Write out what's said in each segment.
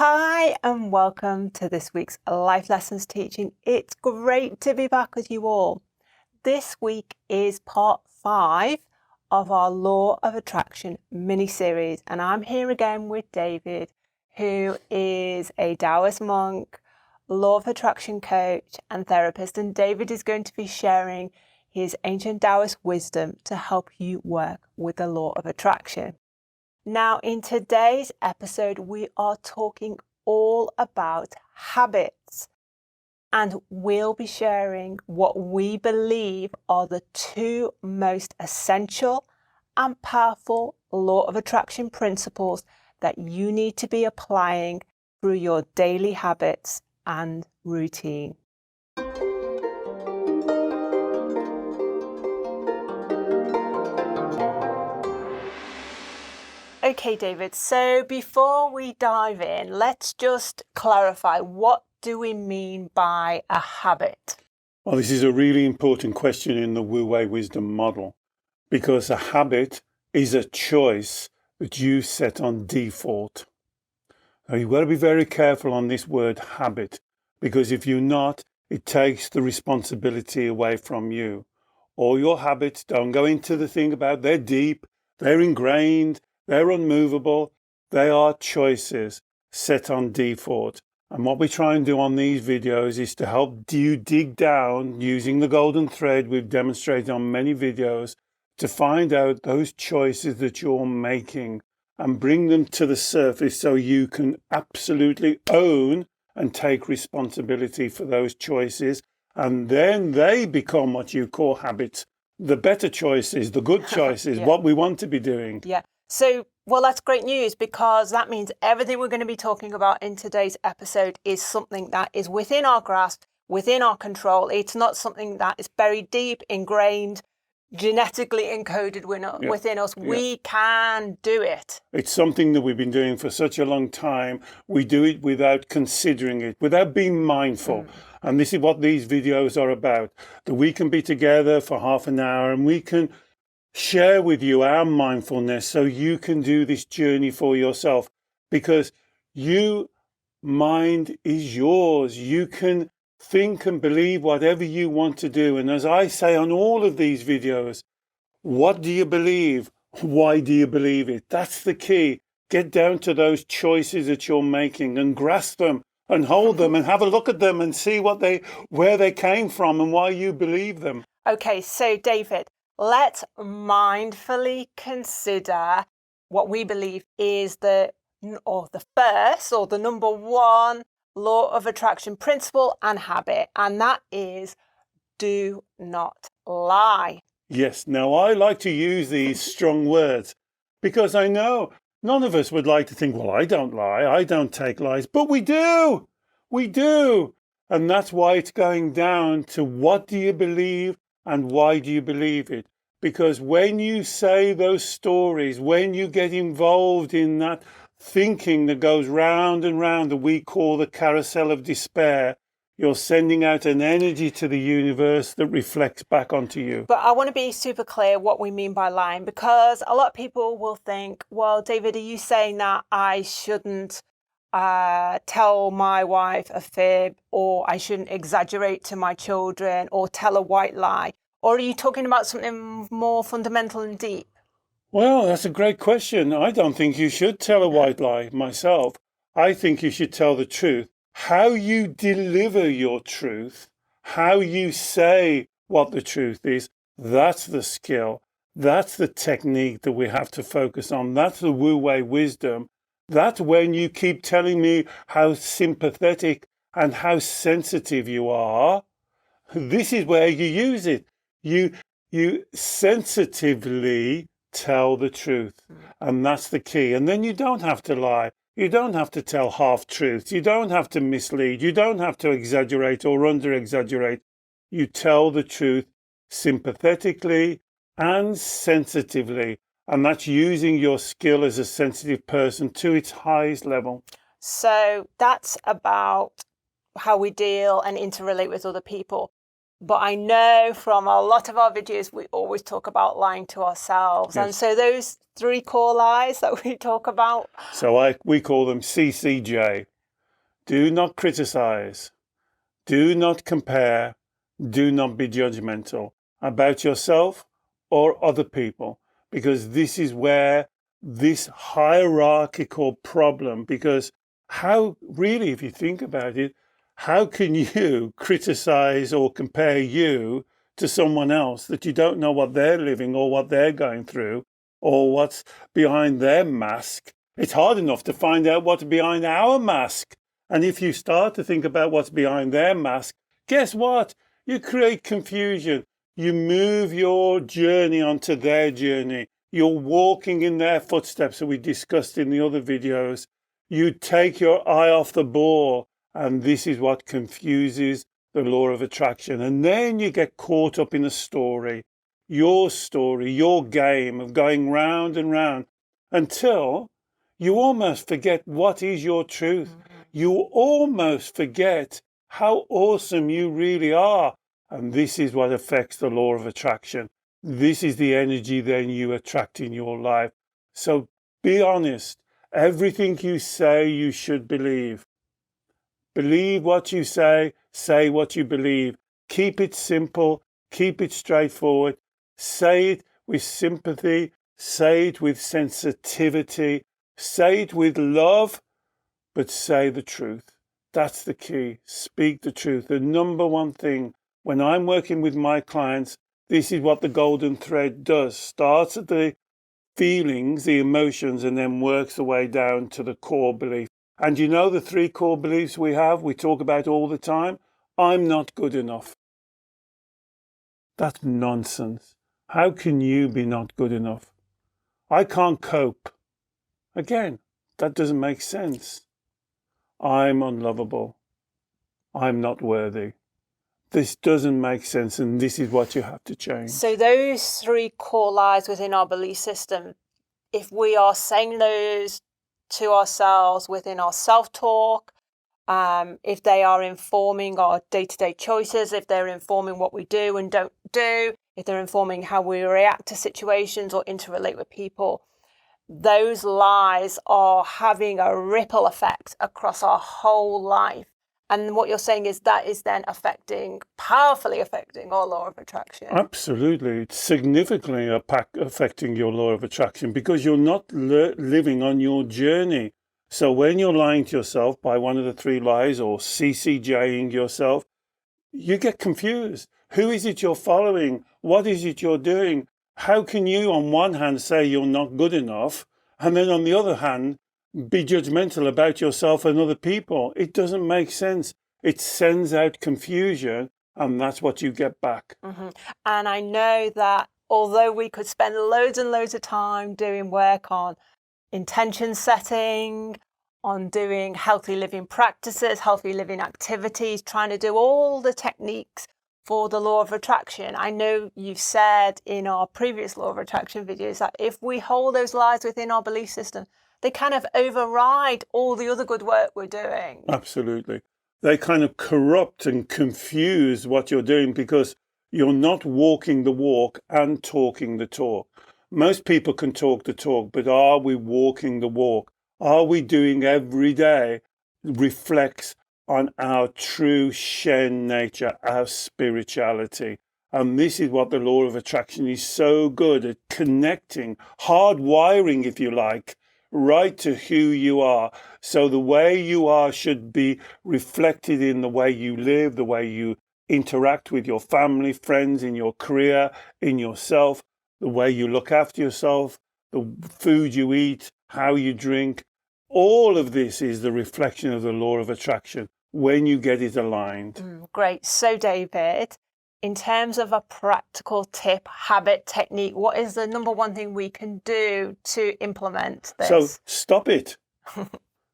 Hi and welcome to this week's Life Lessons teaching. It's great to be back with you all. This week is part 5 of our Law of Attraction mini-series, and I'm here again with David, who is a Taoist monk, Law of Attraction coach and therapist, and David is going to be sharing his ancient Taoist wisdom to help you work with the Law of Attraction. Now, in today's episode, we are talking all about habits, and we'll be sharing what we believe are the 2 most essential and powerful Law of Attraction principles that you need to be applying through your daily habits and routine. Okay, David, so before we dive in, let's just clarify, what do we mean by a habit? Well, this is a really important question in the Wu Wei wisdom model, because a habit is a choice that you set on default. Now, you've got to be very careful on this word habit, because if you're not, it takes the responsibility away from you. All your habits, don't go into the thing about they're deep, they're ingrained, they're unmovable. They are choices set on default. And what we try and do on these videos is to help you dig down using the golden thread we've demonstrated on many videos to find out those choices that you're making and bring them to the surface so you can absolutely own and take responsibility for those choices. And then they become what you call habits, the better choices, the good choices, what we want to be doing. Yeah. So, well, that's great news, because that means everything we're going to be talking about in today's episode is something that is within our grasp, within our control. It's not something that is buried deep, ingrained, genetically encoded within us. We can do it. It's something that we've been doing for such a long time. We do it without considering it, without being mindful. And this is what these videos are about, that we can be together for half an hour and we can share with you our mindfulness so you can do this journey for yourself, because mind is yours. You can think and believe whatever you want to do. And as I say on all of these videos, what do you believe? Why do you believe it? That's the key. Get down to those choices that you're making and grasp them and hold them and have a look at them and see where they came from and why you believe them. Okay, so David, let's mindfully consider what we believe is the number 1 Law of Attraction principle and habit, and that is do not lie. Yes, now I like to use these strong words because I know none of us would like to think, well, I don't lie, I don't take lies, but we do. And that's why it's going down to what do you believe and why do you believe it? Because when you say those stories, when you get involved in that thinking that goes round and round that we call the carousel of despair, you're sending out an energy to the universe that reflects back onto you. But I want to be super clear what we mean by lying, because a lot of people will think, well, David, are you saying that I shouldn't tell my wife a fib, or I shouldn't exaggerate to my children or tell a white lie? Or are you talking about something more fundamental and deep? Well, that's a great question. I don't think you should tell a white lie myself. I think you should tell the truth. How you deliver your truth, how you say what the truth is, that's the skill. That's the technique that we have to focus on. That's the Wu Wei wisdom. That's when you keep telling me how sympathetic and how sensitive you are. This is where you use it. You sensitively tell the truth. And that's the key. And then you don't have to lie. You don't have to tell half-truths. You don't have to mislead. You don't have to exaggerate or under-exaggerate. You tell the truth sympathetically and sensitively. And that's using your skill as a sensitive person to its highest level. So that's about how we deal and interrelate with other people. But I know from a lot of our videos, we always talk about lying to ourselves. Yes. And so those 3 core lies that we talk about. So we call them CCJ. Do not criticize. Do not compare. Do not be judgmental about yourself or other people, because this is where this hierarchical problem, because how really, if you think about it, how can you criticize or compare you to someone else that you don't know what they're living or what they're going through or what's behind their mask? It's hard enough to find out what's behind our mask. And if you start to think about what's behind their mask, guess what? You create confusion. You move your journey onto their journey. You're walking in their footsteps that we discussed in the other videos. You take your eye off the ball, and this is what confuses the law of attraction. And then you get caught up in a story, your game of going round and round until you almost forget what is your truth. You almost forget how awesome you really are. And this is what affects the law of attraction. This is the energy then you attract in your life. So be honest. Everything you say, you should believe. Believe what you say what you believe. Keep it simple, keep it straightforward. Say it with sympathy, say it with sensitivity, say it with love, but say the truth. That's the key. Speak the truth. The number one thing when I'm working with my clients, this is what the golden thread does. Starts at the feelings, the emotions, and then works the way down to the core belief. And you know the 3 core beliefs we talk about all the time? I'm not good enough. That's nonsense. How can you be not good enough? I can't cope. Again, that doesn't make sense. I'm unlovable. I'm not worthy. This doesn't make sense, and this is what you have to change. So those 3 core lies within our belief system, if we are saying those to ourselves within our self-talk, if they are informing our day-to-day choices, if they're informing what we do and don't do, if they're informing how we react to situations or interrelate with people, those lies are having a ripple effect across our whole life. And what you're saying is that is then powerfully affecting our law of attraction. Absolutely. It's significantly affecting your law of attraction because you're not living on your journey. So when you're lying to yourself by one of the 3 lies or CCJing yourself, you get confused. Who is it you're following? What is it you're doing? How can you on one hand say you're not good enough and then on the other hand be judgmental about yourself and other people? It doesn't make sense. It sends out confusion, and that's what you get back. And I know that although we could spend loads and loads of time doing work on intention setting, on doing healthy living practices, healthy living activities, trying to do all the techniques for the law of attraction, I know you've said in our previous law of attraction videos that if we hold those lies within our belief system, they kind of override all the other good work we're doing. Absolutely. They kind of corrupt and confuse what you're doing because you're not walking the walk and talking the talk. Most people can talk the talk, but are we walking the walk? Are we doing every day reflects on our true Shen nature, our spirituality? And this is what the law of attraction is so good at connecting, hardwiring, if you like, right to who you are. So the way you are should be reflected in the way you live, the way you interact with your family, friends, in your career, in yourself, the way you look after yourself, the food you eat, how you drink. All of this is the reflection of the law of attraction when you get it aligned. Great. So David, in terms of a practical tip, habit, technique, what is the number one thing we can do to implement this? So stop it.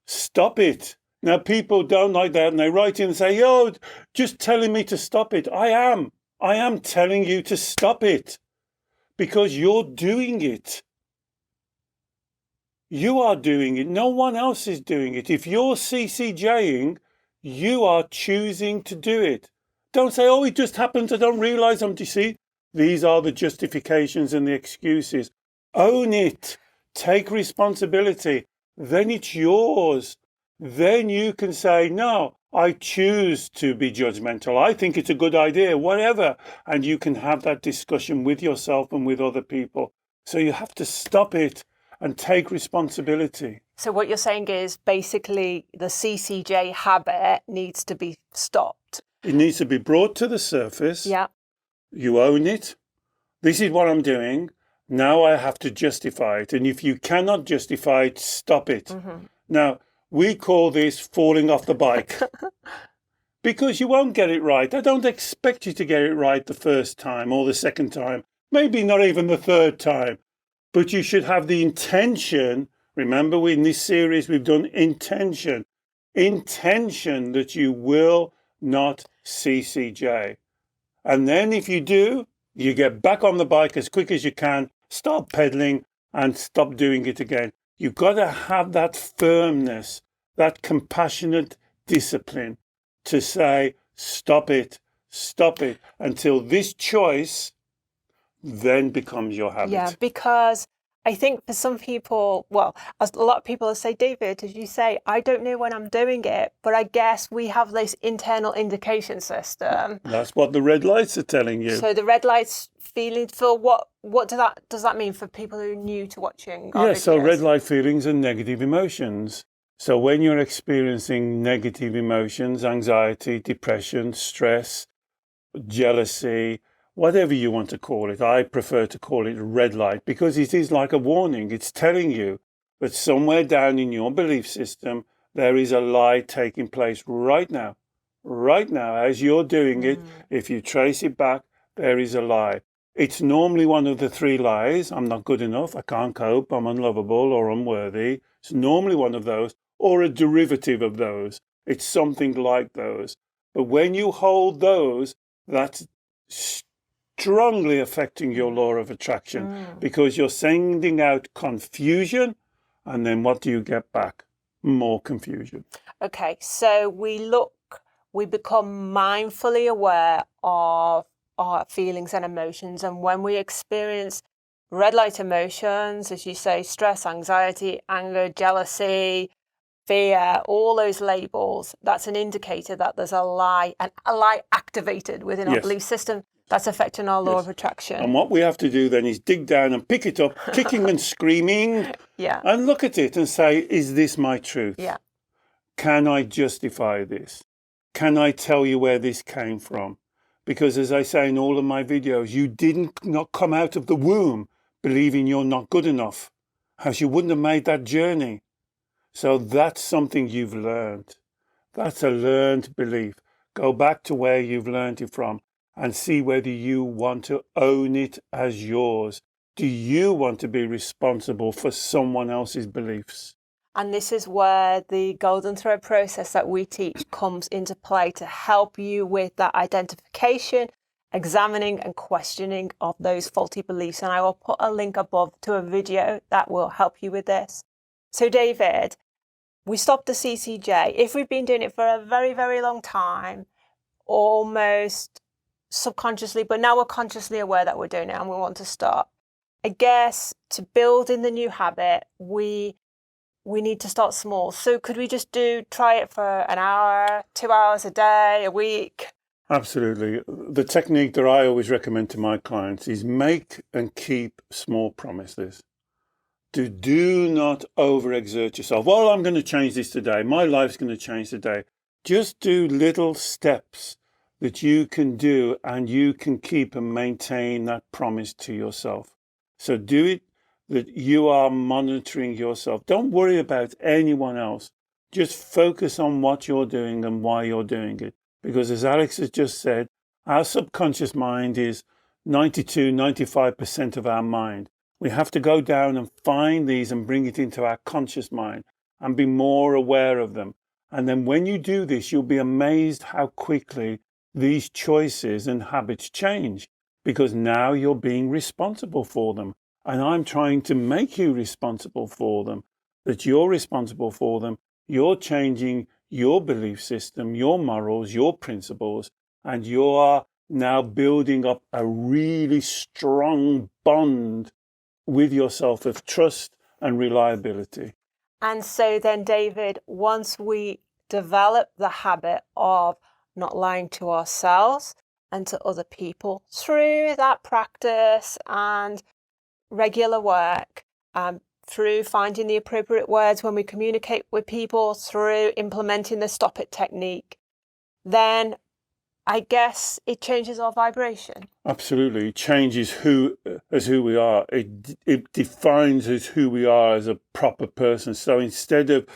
Stop it. Now, people don't like that and they write in and say, "Yo, just telling me to stop it." I am telling you to stop it because you're doing it. You are doing it. No one else is doing it. If you're CCJing, you are choosing to do it. Don't say, oh, it just happens. I don't realize I'm, do you see? These are the justifications and the excuses. Own it. Take responsibility. Then it's yours. Then you can say, no, I choose to be judgmental. I think it's a good idea, whatever. And you can have that discussion with yourself and with other people. So you have to stop it and take responsibility. So what you're saying is basically the CCJ habit needs to be stopped. It needs to be brought to the surface. Yeah. You own it. This is what I'm doing. Now I have to justify it. And if you cannot justify it, stop it. Mm-hmm. Now, we call this falling off the bike because you won't get it right. I don't expect you to get it right the first time or the second time, maybe not even the third time. But you should have the intention. Remember, in this series, we've done intention that you will not CCJ. And then if you do, you get back on the bike as quick as you can, start pedaling and stop doing it again. You've got to have that firmness, that compassionate discipline to say, stop it, until this choice then becomes your habit. Yeah, because I think for some people, well, as a lot of people say, David, as you say, I don't know when I'm doing it, but I guess we have this internal indication system. That's what the red lights are telling you. So the red lights feeling for what does that mean for people who are new to watching our videos? So red light feelings are negative emotions. So when you're experiencing negative emotions, anxiety, depression, stress, jealousy, whatever you want to call it, I prefer to call it red light because it is like a warning. It's telling you that somewhere down in your belief system, there is a lie taking place right now. Right now, as you're doing it, if you trace it back, there is a lie. It's normally one of the three lies. I'm not good enough. I can't cope. I'm unlovable or unworthy. It's normally one of those or a derivative of those. It's something like those. But when you hold those, that's strongly affecting your law of attraction because you're sending out confusion, and then what do you get back? More confusion. Okay, so we become mindfully aware of our feelings and emotions, and when we experience red light emotions, as you say, stress, anxiety, anger, jealousy, fear, all those labels, that's an indicator that there's a lie activated within our belief system that's affecting our law of attraction. And what we have to do then is dig down and pick it up, kicking and screaming, and look at it and say, is this my truth? Yeah. Can I justify this? Can I tell you where this came from? Because as I say in all of my videos, you didn't not come out of the womb believing you're not good enough, else you wouldn't have made that journey. So that's something you've learned. That's a learned belief. Go back to where you've learned it from and see whether you want to own it as yours. Do you want to be responsible for someone else's beliefs? And this is where the golden thread process that we teach comes into play to help you with that identification, examining and questioning of those faulty beliefs. And I will put a link above to a video that will help you with this. So David, we stopped the CCJ. If we've been doing it for a very, very long time, almost subconsciously, but now we're consciously aware that we're doing it and we want to stop. I guess to build in the new habit, we need to start small. So could we just try it for an hour, 2 hours a day, a week? Absolutely. The technique that I always recommend to my clients is make and keep small promises. Do not overexert yourself. Well, I'm going to change this today. My life's going to change today. Just do little steps that you can do and you can keep and maintain that promise to yourself. So do it that you are monitoring yourself. Don't worry about anyone else. Just focus on what you're doing and why you're doing it. Because as Alex has just said, our subconscious mind is 95% of our mind. We have to go down and find these and bring it into our conscious mind and be more aware of them. And then when you do this, you'll be amazed how quickly these choices and habits change, because now you're being responsible for them. And I'm trying to make you responsible for them, that you're responsible for them. You're changing your belief system, your morals, your principles, and you are now building up a really strong bond with yourself of trust and reliability. And so then, David, once we develop the habit of not lying to ourselves and to other people through that practice and regular work, through finding the appropriate words when we communicate with people, through implementing the stop it technique, then I guess it changes our vibration. Absolutely. It changes who we are. It defines us who we are as a proper person. So instead of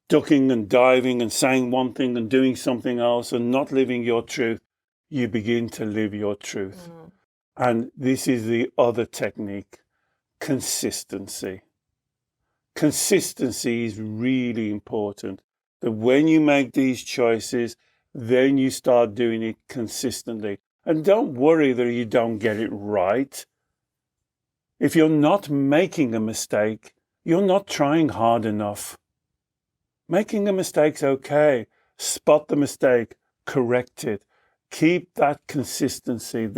ducking and diving and saying one thing and doing something else and not living your truth, you begin to live your truth. And this is the other technique, consistency. Consistency is really important. That when you make these choices, then you start doing it consistently. And don't worry that you don't get it right. If you're not making a mistake, you're not trying hard enough. Making a mistake's okay. Spot the mistake, correct it. Keep that consistency,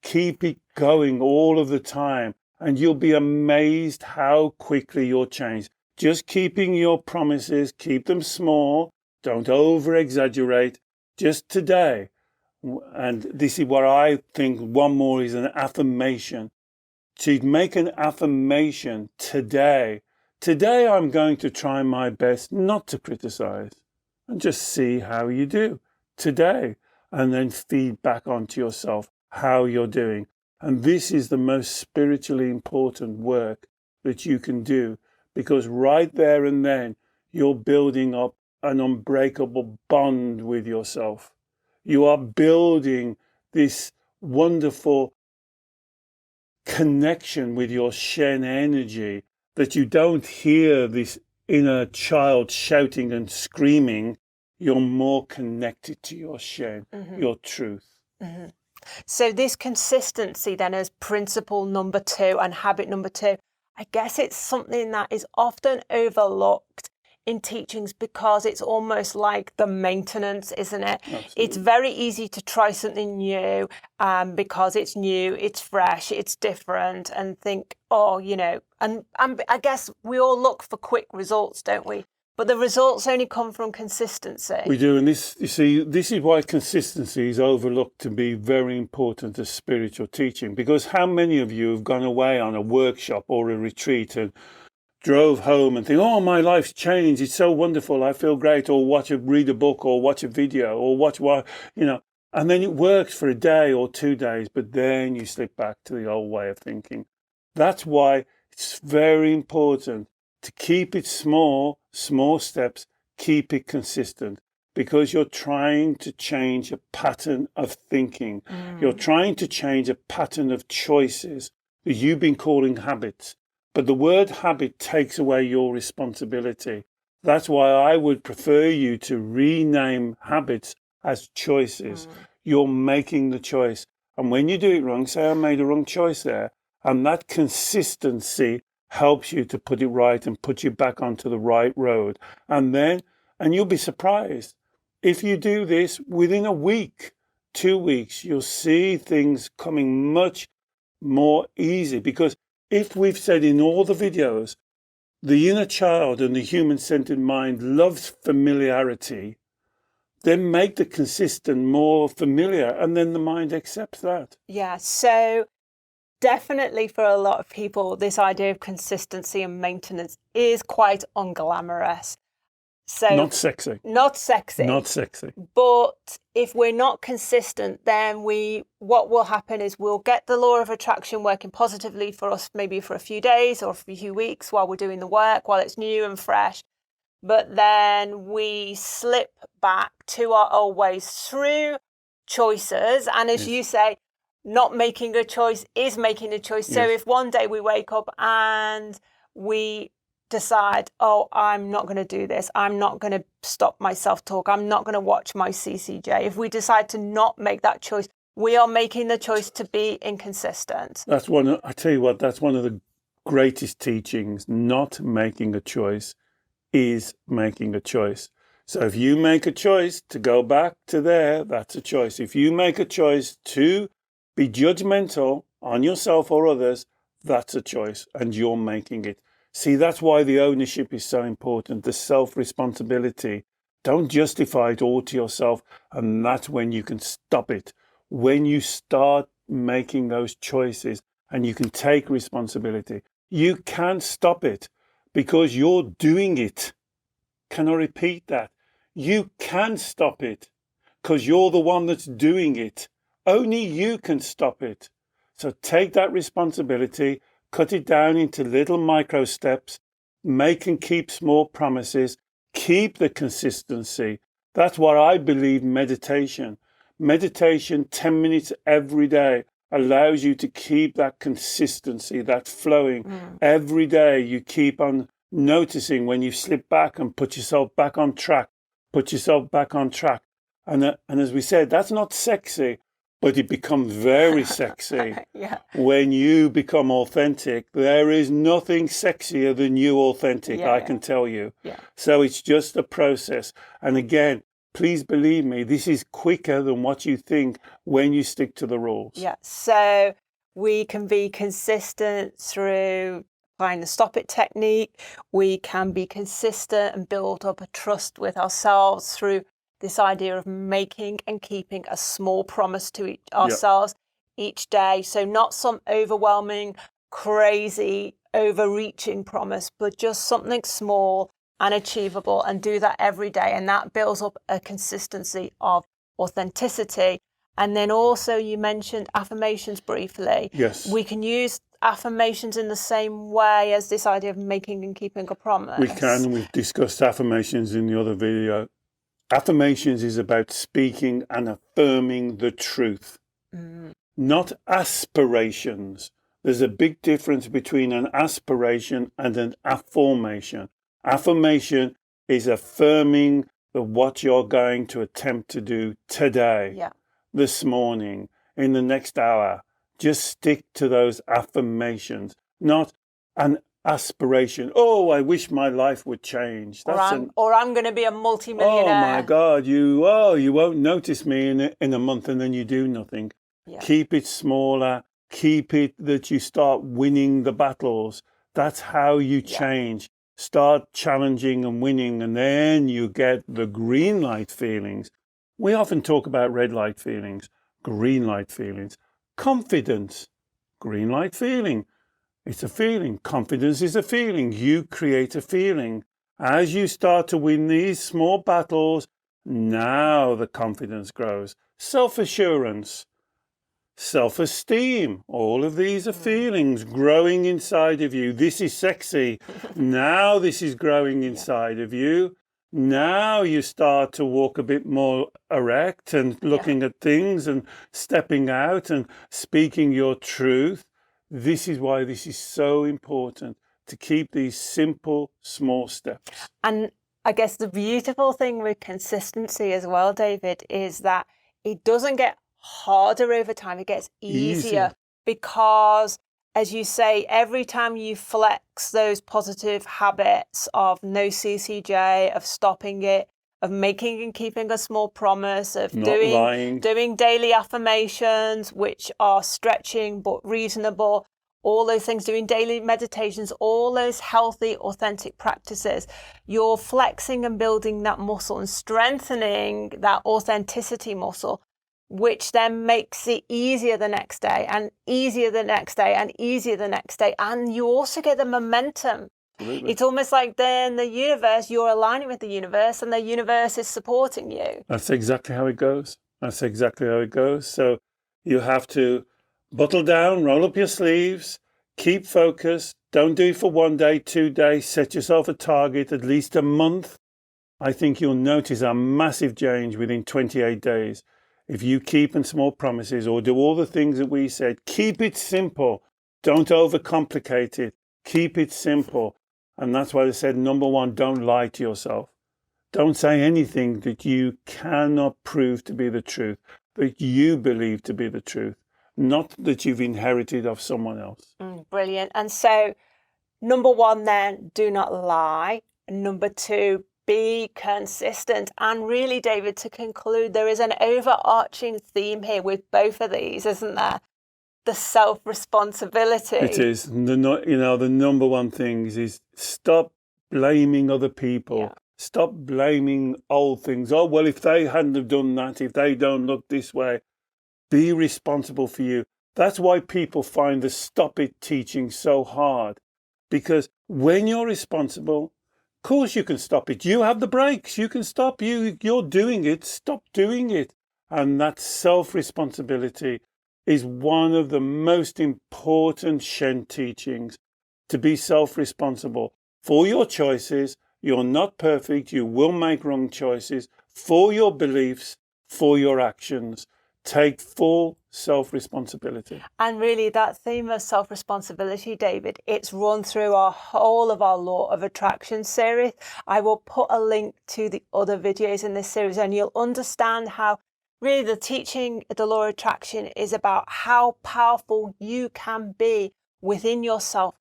keep it going all of the time, and you'll be amazed how quickly you'll change. Just keeping your promises, keep them small, don't over-exaggerate. Just today, and this is what I think one more is an affirmation. To make an affirmation today. Today I'm going to try my best not to criticize and just see how you do today, and then feed back onto yourself how you're doing. And this is the most spiritually important work that you can do, because right there and then you're building up an unbreakable bond with yourself. You are building this wonderful connection with your Shen energy, that you don't hear this inner child shouting and screaming. You're more connected to your Shen, your truth. So this consistency then as principle number 2 and habit number 2, I guess it's something that is often overlooked in teachings because it's almost like the maintenance, isn't it? Absolutely. It's very easy to try something new because it's new, it's fresh, it's different, and think, oh, and I guess we all look for quick results, don't we? But the results only come from consistency. We do, and this is why consistency is overlooked to be very important as spiritual teaching. Because how many of you have gone away on a workshop or a retreat and drove home and think, oh, my life's changed, it's so wonderful, I feel great, or read a book or watch a video or watch what, and then it works for a day or 2 days, but then you slip back to the old way of thinking. That's why it's very important to keep it small steps, keep it consistent, because you're trying to change a pattern of thinking. You're trying to change a pattern of choices that you've been calling habits. But the word habit takes away your responsibility. That's why I would prefer you to rename habits as choices. You're making the choice. And when you do it wrong, say, I made a wrong choice there. And that consistency helps you to put it right and put you back onto the right road. And you'll be surprised. If you do this within a week, 2 weeks, you'll see things coming much more easy. Because if we've said in all the videos, the inner child and the human-centered mind loves familiarity, then make the consistent more familiar, and then the mind accepts that. Yeah, so definitely for a lot of people, this idea of consistency and maintenance is quite unglamorous. So Not sexy. Not sexy. Not sexy. But if we're not consistent, then what will happen is we'll get the law of attraction working positively for us, maybe for a few days or a few weeks while we're doing the work, while it's new and fresh. But then we slip back to our old ways through choices. And as you say, not making a choice is making a choice. So if one day we wake up and we decide, oh, I'm not going to do this, I'm not going to stop my self-talk, I'm not going to watch my CCJ. If we decide to not make that choice, we are making the choice to be inconsistent. I tell you what, that's one of the greatest teachings. Not making a choice is making a choice. So if you make a choice to go back to there, that's a choice. If you make a choice to be judgmental on yourself or others, that's a choice, and you're making it. See, that's why the ownership is so important, the self-responsibility. Don't justify it all to yourself, and that's when you can stop it. When you start making those choices and you can take responsibility, you can stop it because you're doing it. Can I repeat that? You can stop it because you're the one that's doing it. Only you can stop it. So take that responsibility, cut it down into little micro steps, make and keep small promises, keep the consistency. That's what I believe meditation. Meditation, 10 minutes every day, allows you to keep that consistency, that flowing. Every day you keep on noticing when you slip back and put yourself back on track, And as we said, that's not sexy, but it becomes very sexy. Yeah. When you become authentic. There is nothing sexier than you authentic, I can tell you. Yeah. So it's just a process. And again, please believe me, this is quicker than what you think when you stick to the rules. Yeah. So we can be consistent through applying the stop it technique. We can be consistent and build up a trust with ourselves through this idea of making and keeping a small promise to ourselves each day. So not some overwhelming, crazy, overreaching promise, but just something small and achievable, and do that every day. And that builds up a consistency of authenticity. And then also you mentioned affirmations briefly. Yes. We can use affirmations in the same way as this idea of making and keeping a promise. We can. We've discussed affirmations in the other video. Affirmations is about speaking and affirming the truth, not aspirations. There's a big difference between an aspiration and an affirmation. Affirmation is affirming what you're going to attempt to do today, this morning, in the next hour. Just stick to those affirmations, not an aspiration. Oh, I wish my life would change. Or I'm going to be a multimillionaire. Oh my God, you won't notice me in a month, and then you do nothing. Yeah. Keep it smaller. Keep it that you start winning the battles. That's how you change. Start challenging and winning, and then you get the green light feelings. We often talk about red light feelings, green light feelings. Confidence, green light feeling. It's a feeling. Confidence is a feeling. You create a feeling. As you start to win these small battles, now the confidence grows. Self-assurance, self-esteem, all of these are feelings growing inside of you. This is sexy. Now this is growing inside of you. Now you start to walk a bit more erect and looking at things and stepping out and speaking your truth. This is why this is so important, to keep these simple, small steps. And I guess the beautiful thing with consistency as well, David, is that it doesn't get harder over time. It gets easier because, as you say, every time you flex those positive habits of no CCJ, of stopping it, of making and keeping a small promise, of doing daily affirmations, which are stretching but reasonable, all those things, doing daily meditations, all those healthy, authentic practices, you're flexing and building that muscle and strengthening that authenticity muscle, which then makes it easier the next day and easier the next day and easier the next day. And you also get the momentum. Absolutely. It's almost like then the universe, you're aligning with the universe and the universe is supporting you. That's exactly how it goes. So you have to buckle down, roll up your sleeves, keep focused. Don't do it for 1 day, 2 days. Set yourself a target, at least a month. I think you'll notice a massive change within 28 days. If you keep in small promises or do all the things that we said, keep it simple. Don't overcomplicate it. Keep it simple. And that's why they said, number one, don't lie to yourself. Don't say anything that you cannot prove to be the truth, that you believe to be the truth, not that you've inherited of someone else. Brilliant. And so, number one then, do not lie. And number two, be consistent. And really, David, to conclude, there is an overarching theme here with both of these, isn't there? The self-responsibility. It is. The number one thing is stop blaming other people. Yeah. Stop blaming old things. Oh, well, if they hadn't have done that, if they don't look this way, be responsible for you. That's why people find the stop it teaching so hard. Because when you're responsible, of course you can stop it. You have the brakes. You can stop. You're doing it. Stop doing it. And that self-responsibility is one of the most important Shen teachings, to be self-responsible for your choices. You're not perfect. You will make wrong choices, for your beliefs, for your actions. Take full self-responsibility. And really, that theme of self-responsibility, David, it's run through our whole of our Law of Attraction series. I will put a link to the other videos in this series, and you'll understand how really the teaching, the Law of Attraction, is about how powerful you can be within yourself,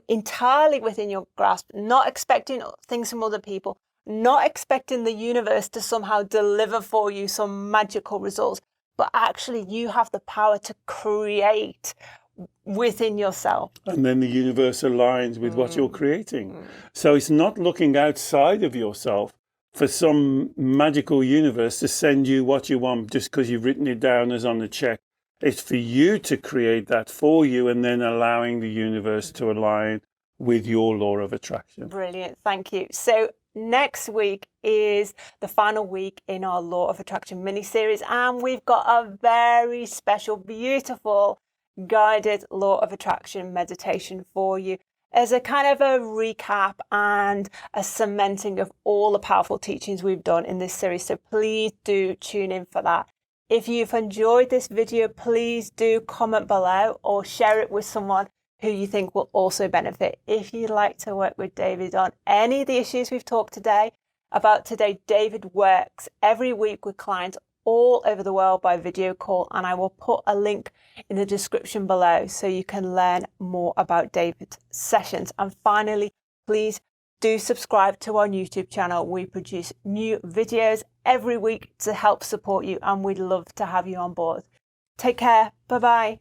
entirely within your grasp, not expecting things from other people, not expecting the universe to somehow deliver for you some magical results, but actually you have the power to create within yourself. And then the universe aligns with what you're creating. So it's not looking outside of yourself for some magical universe to send you what you want just because you've written it down as on the check. It's for you to create that for you, and then allowing the universe to align with your law of attraction. Brilliant. Thank you. So next week is the final week in our Law of Attraction mini-series, and we've got a very special, beautiful guided Law of Attraction meditation for you as a kind of a recap and a cementing of all the powerful teachings we've done in this series. So please do tune in for that. If you've enjoyed this video, please do comment below or share it with someone who you think will also benefit. If you'd like to work with David on any of the issues we've talked about today, David works every week with clients all over the world by video call, and I will put a link in the description below so you can learn more about David's sessions. And finally, please do subscribe to our YouTube channel. We produce new videos every week to help support you, and we'd love to have you on board. Take care. Bye-bye.